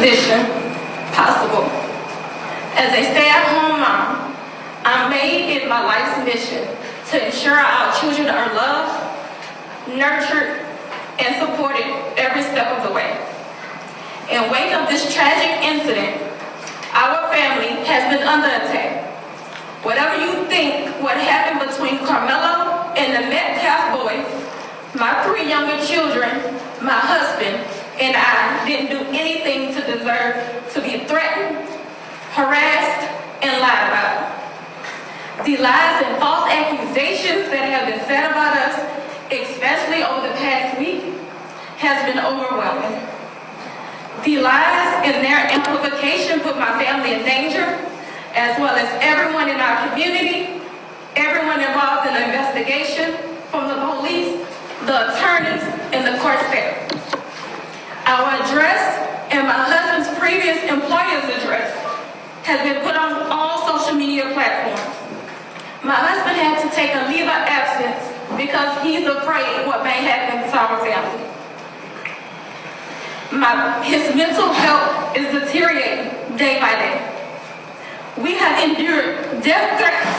position possible. As a stay-at-home mom, I made it my life's mission to ensure our children are loved, nurtured, and supported every step of the way. In wake of this tragic incident, our family has been under attack. Whatever you think what happened between Karmelo and the Metcalf boys, my 3 younger children, my husband, and I didn't do anything to deserve to be threatened, harassed, and lied about. The lies and false accusations that have been said about us, especially over the past week, has been overwhelming. The lies and their amplification put my family in danger, as well as everyone in our community, everyone involved in the investigation, from the police, the attorneys, and the court staff. Our address and my husband's previous employer's address has been put on all social media platforms. My husband had to take a leave of absence because he's afraid what may happen to our family. His mental health is deteriorating day by day. We have endured death threats.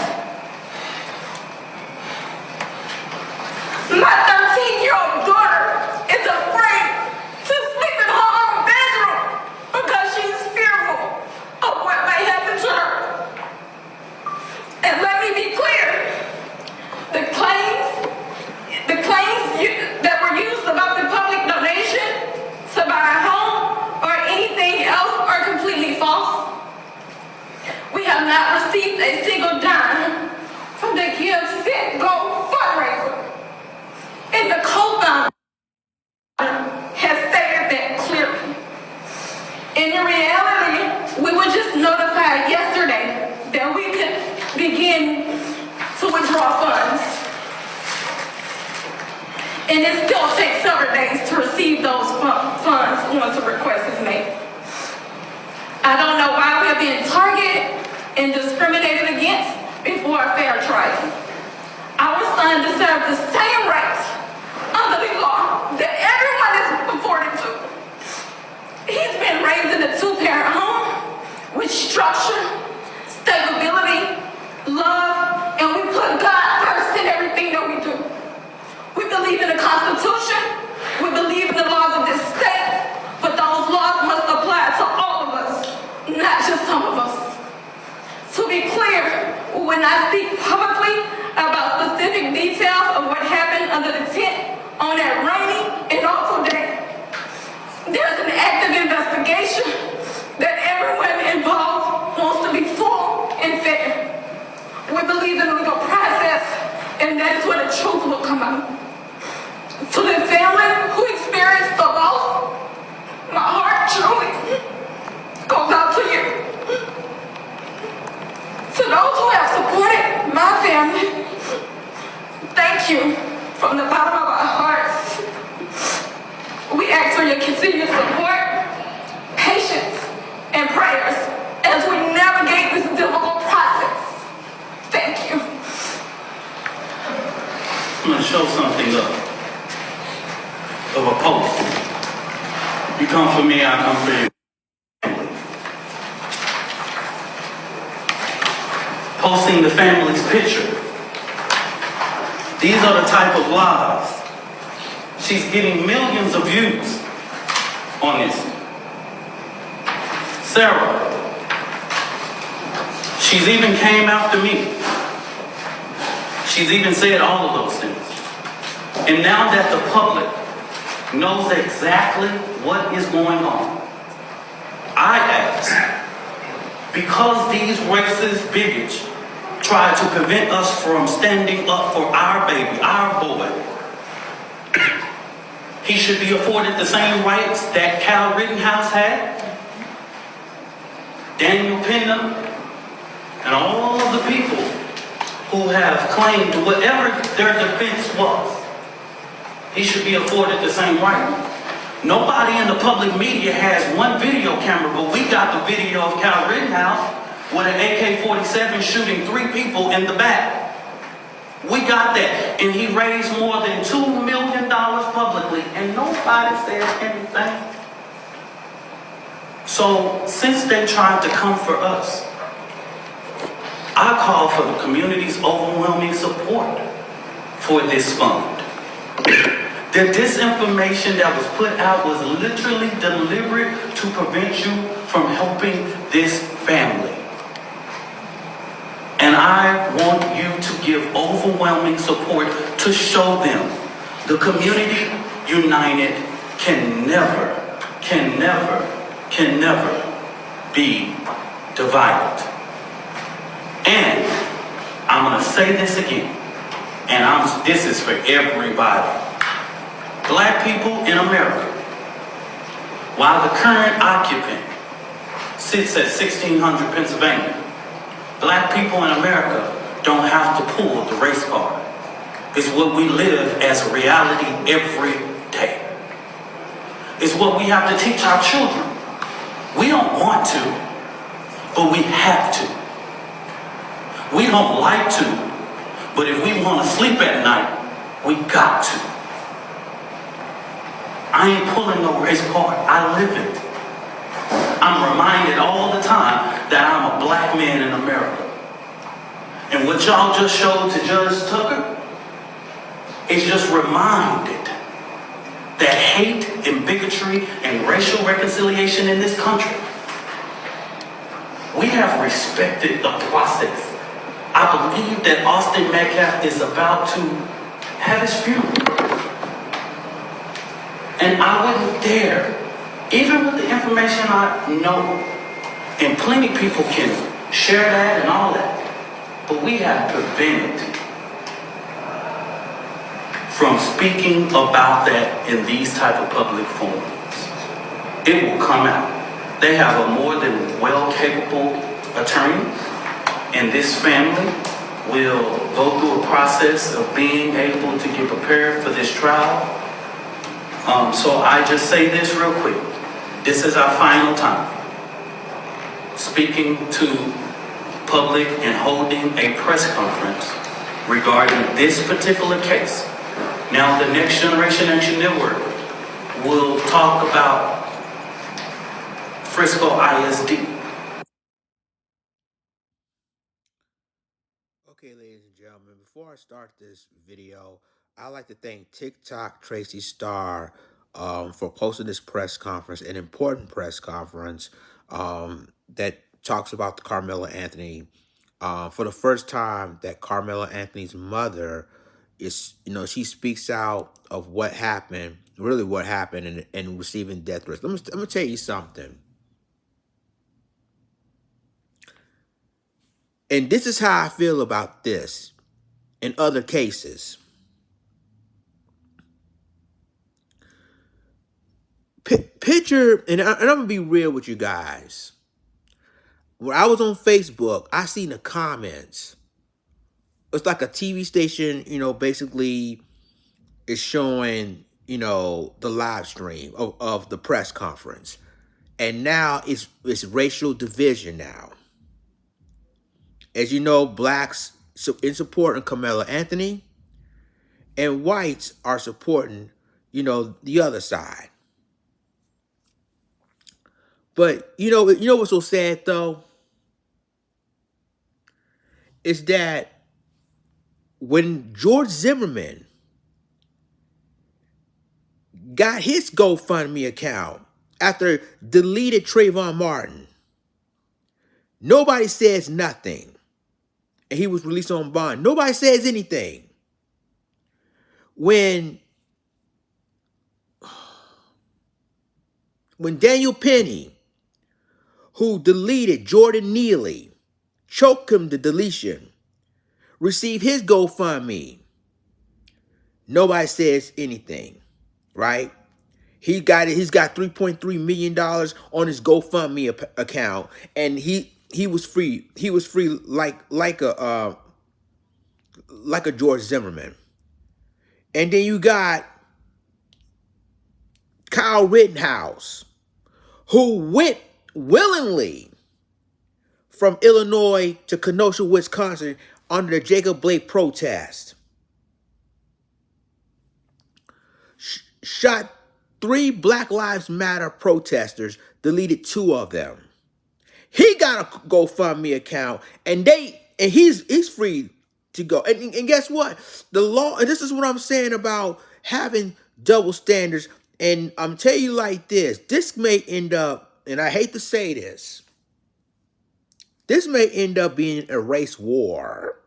My 13-year-old daughter is afraid to sleep in her own bedroom because she's fearful of what may happen to her. And let me be clear, the claims that were used about the public donation to buy a home or anything else are completely false. We have not received a single dime from the Give, Sit, Go fundraiser. And the co-founder has stated that clearly. In reality, we were just notified yesterday that we could begin to withdraw funds. And it still takes several days to receive those funds once a request is made. I don't know why we're being targeted and discriminated against before a fair trial. Our son deserves the same rights under the law that everyone is afforded to. He's been raised in a 2-parent home with structure, stability, love, and we put God first in everything that we do. We believe in the Constitution, we believe in the laws of this state, but those laws must apply to all of us, not just some of us. To be clear, when I speak publicly about specific details of what happened under the tent on that rainy and awful day, there's an active investigation that everyone involved wants to be full and fair. We believe in the legal process, and that is where the truth will come out. To the family who experienced the loss, my heart truly goes out to you. To those who have supported my family, thank you from the bottom of our hearts. We ask for your continued support, patience, and prayers as we navigate this difficult process. Thank you. I'm going to show something of a post. You come for me, I come for you. Posting the family's picture. These are the type of lies. She's getting millions of views on this. Sarah, she's even came after me. She's even said all of those things. And now that the public knows exactly what is going on, I ask, because these racist bigots try to prevent us from standing up for our baby, our boy, he should be afforded the same rights that Kyle Rittenhouse had, Daniel Pena, and all of the people who have claimed whatever their defense was. He should be afforded the same right. Nobody in the public media has one video camera, but we got the video of Kyle Rittenhouse with an AK-47 shooting 3 people in the back. We got that, and he raised more than $2 million publicly, and nobody says anything. So since they tried to come for us, I call for the community's overwhelming support for this fund. The disinformation that was put out was literally deliberate to prevent you from helping this family. And I want you to give overwhelming support to show them the community united can never be divided. And I'm going to say this again, and this is for everybody. Black people in America, while the current occupant sits at 1600 Pennsylvania, black people in America don't have to pull the race card. It's what we live as a reality every day. It's what we have to teach our children. We don't want to, but we have to. We don't like to, but if we want to sleep at night, we got to. I ain't pulling no race card. I live it. I'm reminded all the time that I'm a black man in America. And what y'all just showed to Judge Tucker is just reminded that hate and bigotry and racial reconciliation in this country, we have respected the process. I believe that Austin Metcalf is about to have his funeral. And I wouldn't dare, even with the information I know, and plenty of people can share that and all that, but we have prevented from speaking about that in these type of public forums. It will come out. They have a more than well-capable attorney, and this family will go through a process of being able to get prepared for this trial. So I just say this real quick. This is our final time speaking to public and holding a press conference regarding this particular case. Now, the Next Generation Action Network will talk about Frisco ISD. Okay, ladies and gentlemen, before I start this video, I'd like to thank TikTok Tracy Starr for posting this press conference, an important press conference that talks about the Karmelo Anthony. For the first time, that Karmelo Anthony's mother is, she speaks out of what happened, really what happened, and receiving death threats. I'm gonna tell you something. And this is how I feel about this in other cases. Picture, and I'm going to be real with you guys. When I was on Facebook, I seen the comments. It's like a TV station, basically is showing, the live stream of the press conference. And now it's racial division now. As you know, blacks in supporting Karmelo Anthony, and whites are supporting, the other side. But you know what's so sad though? Is that when George Zimmerman got his GoFundMe account after deleted Trayvon Martin, nobody says nothing. And he was released on bond. Nobody says anything. When Daniel Penny, who deleted Jordan Neely, choked him to deletion, received his GoFundMe, nobody says anything, right? He's got $3.3 million on his GoFundMe account, and he was free. He was free like a George Zimmerman. And then you got Kyle Rittenhouse, who went willingly from Illinois to Kenosha, Wisconsin under the Jacob Blake protest. Shot 3 Black Lives Matter protesters deleted 2 of them. He got a GoFundMe account, and he's free to go. And guess what? The law, and this is what I'm saying about having double standards. And I'm telling you like this may end up, and I hate to say this may end up being a race war.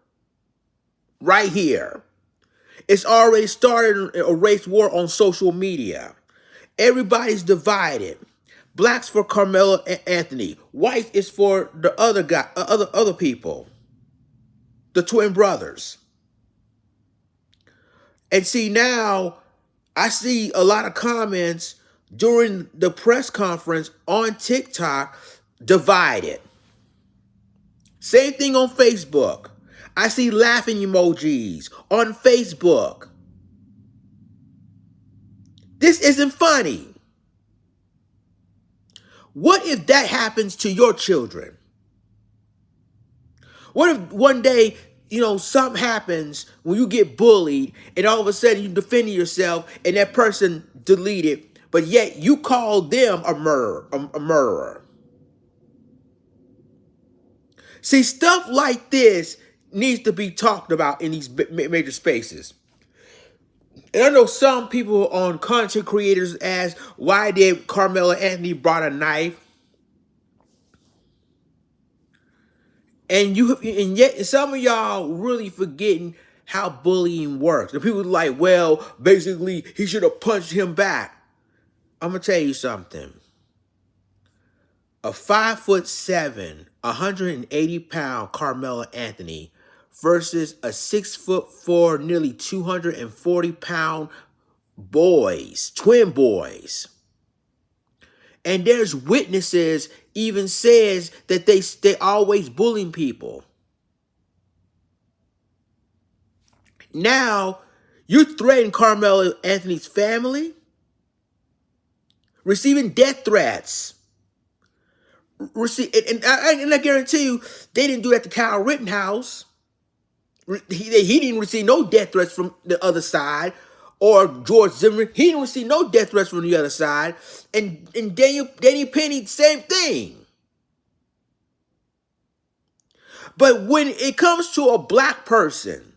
Right here. It's already started a race war on social media. Everybody's divided. Blacks for Karmelo Anthony. White is for the other guy, other people. The twin brothers. And see, now I see a lot of comments during the press conference on TikTok divided. Same thing on Facebook. I see laughing emojis on Facebook. This isn't funny. What if that happens to your children? What if one day, something happens when you get bullied and all of a sudden you defend yourself and that person deleted, but yet you call them a murderer? See, stuff like this needs to be talked about in these major spaces. And I know some people on content creators ask, why did Karmelo Anthony brought a knife? And yet some of y'all really forgetting how bullying works. And people are like, well, basically he should have punched him back. I'm gonna tell you something. A 5'7", 180-pound Karmelo Anthony versus a 6'4", nearly 240-pound twin boys. And there's witnesses even says that they always bullying people. Now, you threaten Karmelo Anthony's family, receiving death threats. And I guarantee you, they didn't do that to Kyle Rittenhouse. He didn't receive no death threats from the other side. Or George Zimmerman, he didn't receive no death threats from the other side. And Daniel Penny, same thing. But when it comes to a black person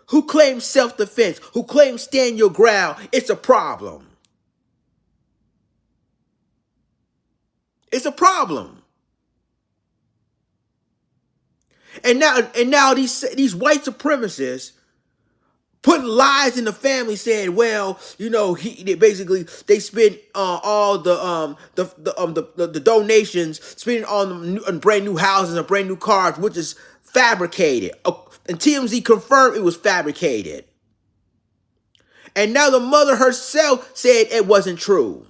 who claims self-defense, who claims stand your ground, it's a problem. It's a problem. And now these white supremacists putting lies in the family, saying, well, they spent all the donations, spending on brand new houses and brand new cars, which is fabricated. And TMZ confirmed it was fabricated. And now the mother herself said it wasn't true.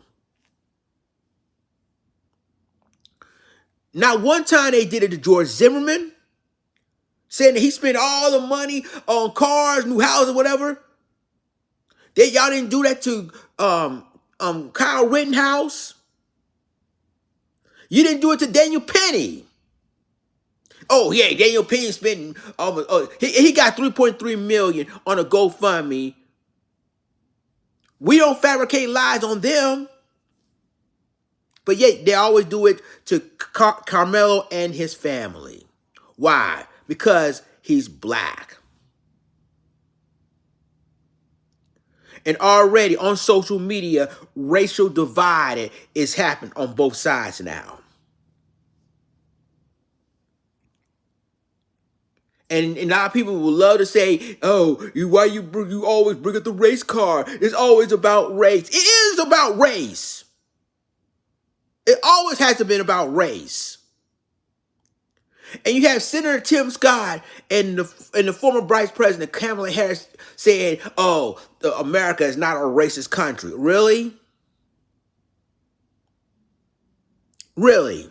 Now, one time they did it to George Zimmerman, saying that he spent all the money on cars, new houses, whatever. Y'all didn't do that to Kyle Rittenhouse. You didn't do it to Daniel Penny. Oh yeah, Daniel Penny spent he got $3.3 million on a GoFundMe. We don't fabricate lies on them. But yet they always do it to Karmelo and his family. Why? Because he's black. And already on social media, racial divide is happening on both sides now. And a lot of people would love to say, oh, why you always bring up the race card? It's always about race. It is about race. It always has to be about race. And you have Senator Tim Scott and the former Vice President Kamala Harris saying, oh, America is not a racist country. Really? Really?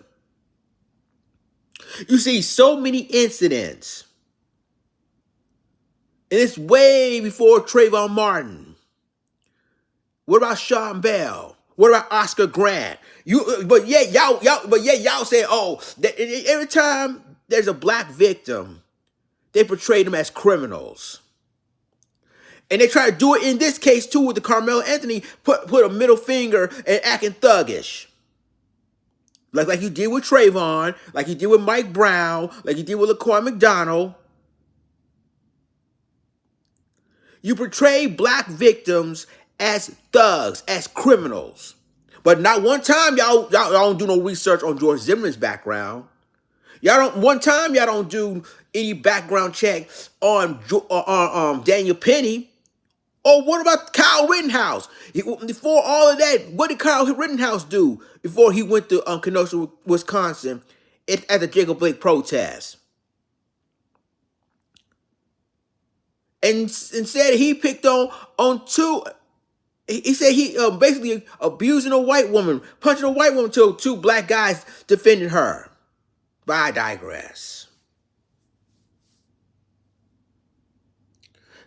You see so many incidents. And it's way before Trayvon Martin. What about Sean Bell? What about Oscar Grant? But y'all say, oh, that every time there's a black victim, they portray them as criminals. And they try to do it in this case too with the Karmelo Anthony, put a middle finger and acting thuggish. Like you did with Trayvon, like you did with Mike Brown, like you did with LaQuan McDonald. You portray black victims as thugs, as criminals. But not one time y'all don't do no research on George Zimmerman's background. Y'all don't do any background check on Daniel Penny. Or what about Kyle Rittenhouse? Before all of that, what did Kyle Rittenhouse do before he went to Kenosha, Wisconsin at the Jacob Blake protest? And instead he picked on two. He said he basically abusing a white woman, punching a white woman till two black guys defended her. But I digress.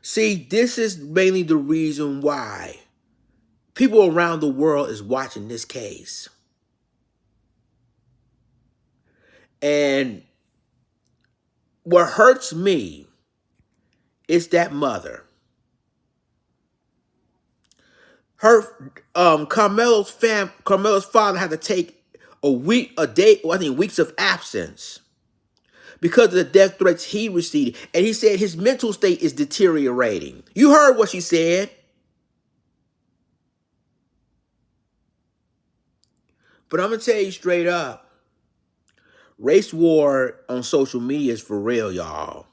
See, this is mainly the reason why people around the world is watching this case. And what hurts me is that mother. Carmelo's father had to take weeks of absence because of the death threats he received. And he said his mental state is deteriorating. You heard what she said. But I'm going to tell you straight up, race war on social media is for real, y'all.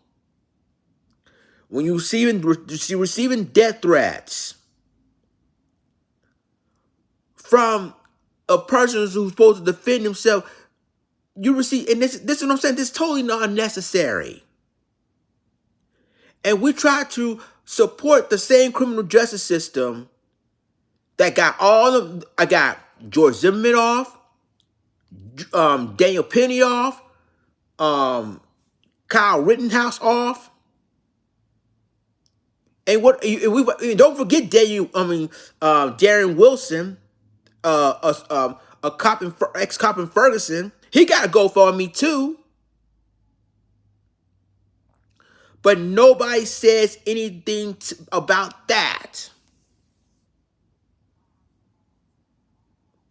When you're receiving death threats from a person who's supposed to defend himself, you receive, and this is what I'm saying, this is totally not unnecessary. And we try to support the same criminal justice system that got I got George Zimmerman off, Daniel Penny off, Kyle Rittenhouse off. And don't forget Darren Wilson, ex-cop in Ferguson. He got a GoFundMe too. But nobody says anything about that.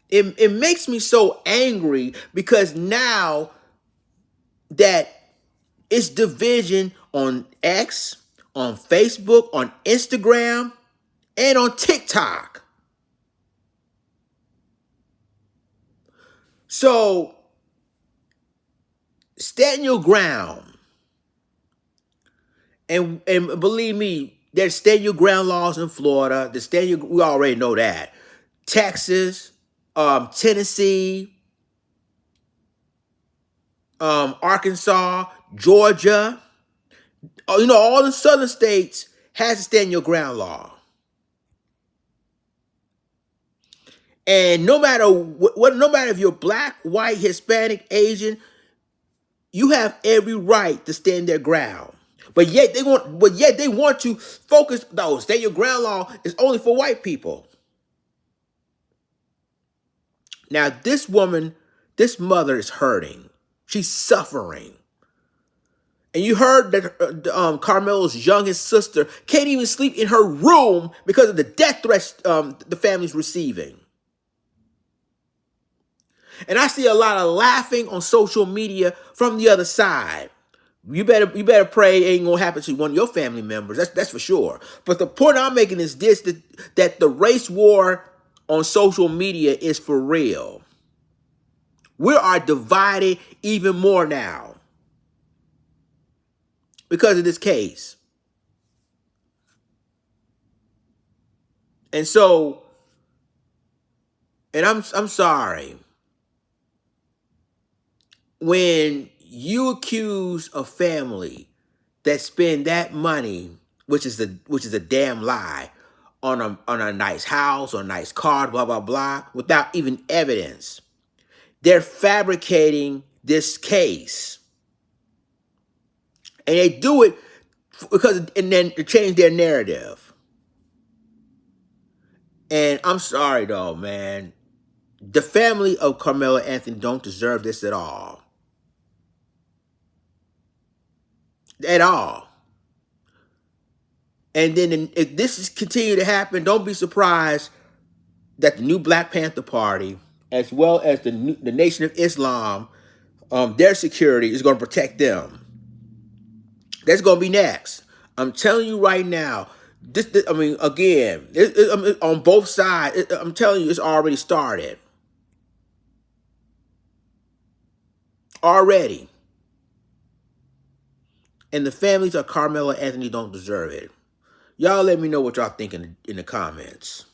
It makes me so angry because now that it's division on X, on Facebook, on Instagram, and on TikTok. So, stand your ground. And believe me, there's stand your ground laws in Florida. We already know that. Texas, Tennessee, Arkansas, Georgia. All the southern states has a stand your ground law. And no matter if you're black, white, Hispanic, Asian, you have every right to stand their ground. But yet they want to focus. No, stand your ground law is only for white people. Now this mother is hurting. She's suffering. And you heard that Carmelo's youngest sister can't even sleep in her room because of the death threats the family's receiving. And I see a lot of laughing on social media from the other side. You better pray it ain't gonna happen to one of your family members. That's for sure. But the point I'm making is this: that the race war on social media is for real. We are divided even more now because of this case. And so, and I'm sorry. When you accuse a family that spend that money, which is a damn lie, on a nice house or a nice car, blah blah blah, without even evidence, they're fabricating this case, and they do it and then to change their narrative. And I'm sorry though, man. The family of Karmelo Anthony don't deserve this at all. At all. And then if this is continue to happen, don't be surprised that the new Black Panther Party, as well as the Nation of Islam, their security is going to protect them. That's going to be next. I'm telling you right now. I mean, again, on both sides, I'm telling you, it's already started. Already. And the families of Karmelo Anthony don't deserve it. Y'all let me know what y'all think in the comments.